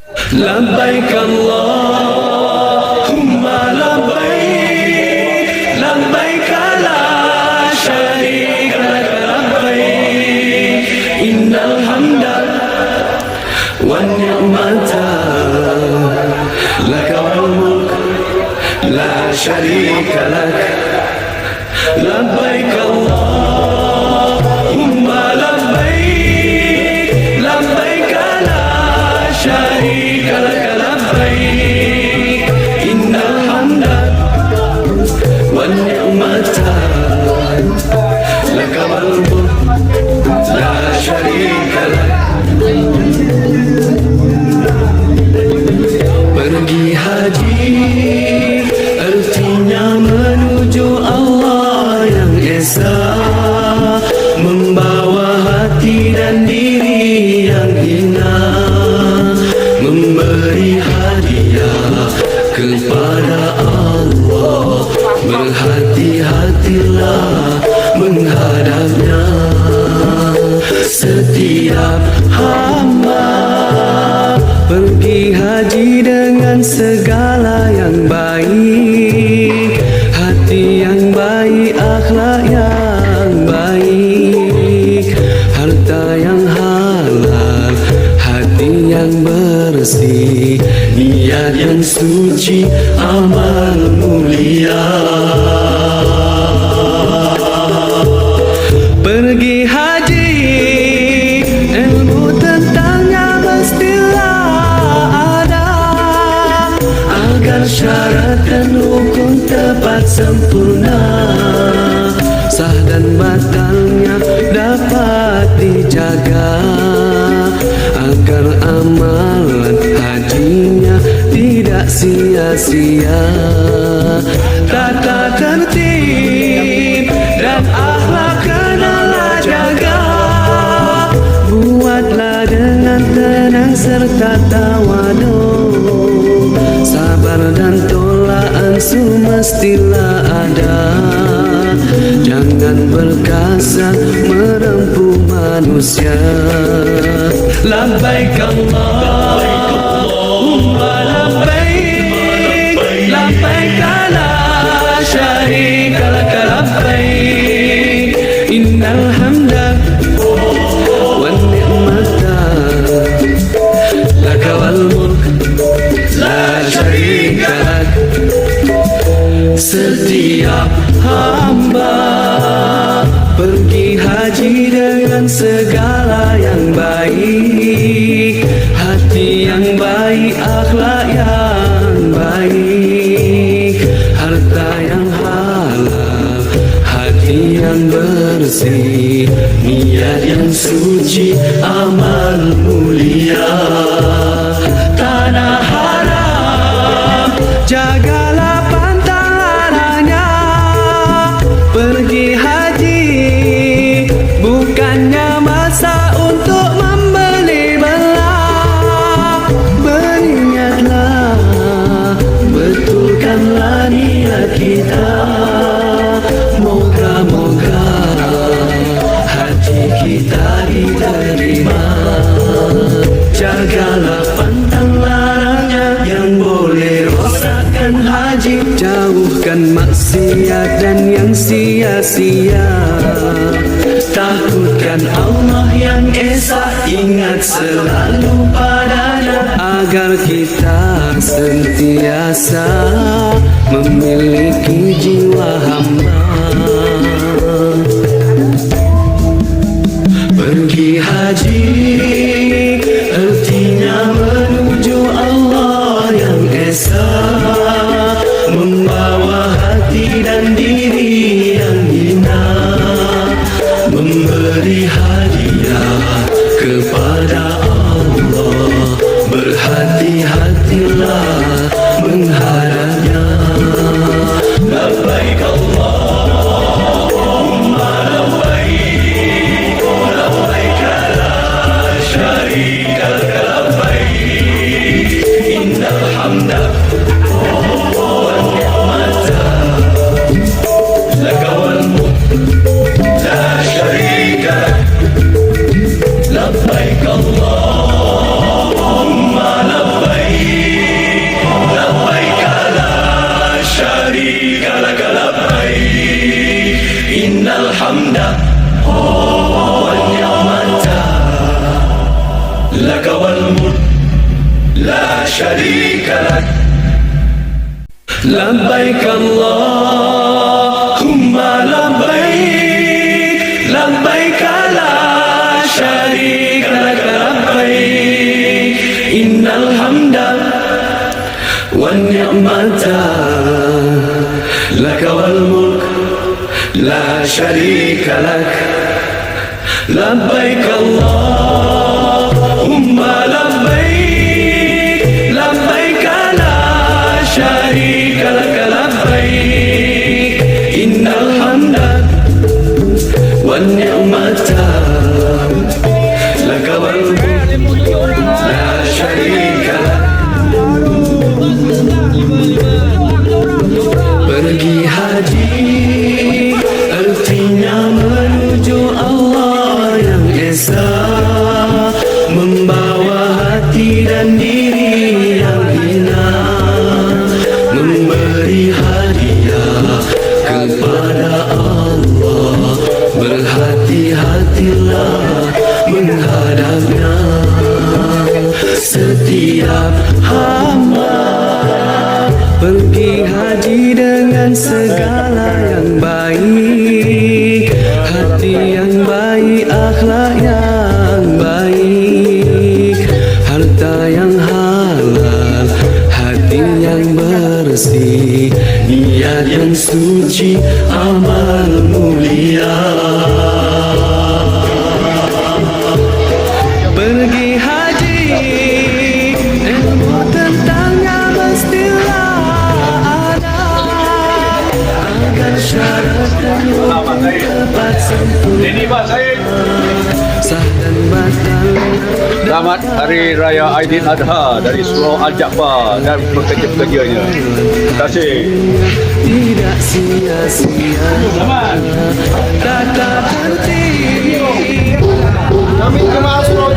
لبيك اللهم لبيك لبيك لا شريك لك لبيك إن الحمد والنعمة لك والملك لا شريك لك لبيك اللهم لبيك لبيك لا شريك لك لبيك إن الحمد والنعمة لك والملك لا شريك لك. Pergi haji artinya menuju Allah yang esa, membawa hati dan diri yang hina, memberi hadiah kepada Allah. Berhati-hatilah menghadapnya. Setiap hamba pergi haji dengan segala yang baik, hati yang baik, akhlak yang baik, harta yang halal, hati yang bersih, niat yang suci, amal mulia. Pergi haji, ilmu tentangnya mestilah ada, agar syarat dan hukum tepat sempurna, sah dan batalnya dapat dijaga, agar amalan hajinya tidak sia-sia. Tata tertib dan akhlak kenalah jaga, buatlah dengan tenang serta tawadu, sabar dan tolak ansur mestilah ada. Jangan berkasa merempuh manusia. Labbaik Allahumma labbaik labbaik la syarika lak labbaik innal hamda wan ni'mata lak wal mulk la syarika lak. Setiap hamba pergi haji dengan segala yang baik, hati yang baik, akhlak yang baik, harta yang halal, hati yang bersih, niat yang suci, amal mulia. Tanah haram jagalah pantang larangnya. Pergi haji bukannya masa untuk membeli belah. Beringatlah, betulkanlah niat kita. Moga-moga haji kita diterima. Jagalah pantang larangnya yang boleh rosakkan haji. Jauhkan maksiat dan yang sia-sia. Takutkan Allah yang esa, ingat selalu padanya, agar kita sentiasa memiliki jiwa hamba. Pergi haji artinya menuju Allah yang esa, membawa hati dan diri yang hina, memberi hadiah kepada Allah. Berhati-hatilah menghadapnya. Labbaik Allahumma labbaik labbaik la syarika lak labbaik innal hamda wan ni'mata lak wal mulk la syarika lak. Labbaik Allahumma labbaik شريك لك لبيك اللهم لبيك لبيك لا شريك لك لبيك إن الحمد والنعمة لك والملك لا شريك لك لبيك اللهم لبيك لبيك لا شريك لك لبيك إن الحمد والنعمة لك والملك لا شريك لك Pergi haji artinya menuju Allah yang esa, membawa hati dan diri yang hina, memberi hadiah kepada Allah. Berhati-hatilah menghadapnya. Setiap hamba pergi haji dengan segala yang baik, hati yang baik, akhlak yang baik, harta yang halal, hati yang bersih, niat yang suci, amal mulia. Pergi haji, ilmu tentangnya mestilah ada, agar syarat dan hukum tepat sempurna, sah dan batal. Selamat Hari Raya Aidil Adha dari Surau Al-Ja'far dan pekerja-pekerjanya. Terima kasih. Tidak sia-sia kata tertib. Kami jemaah Surau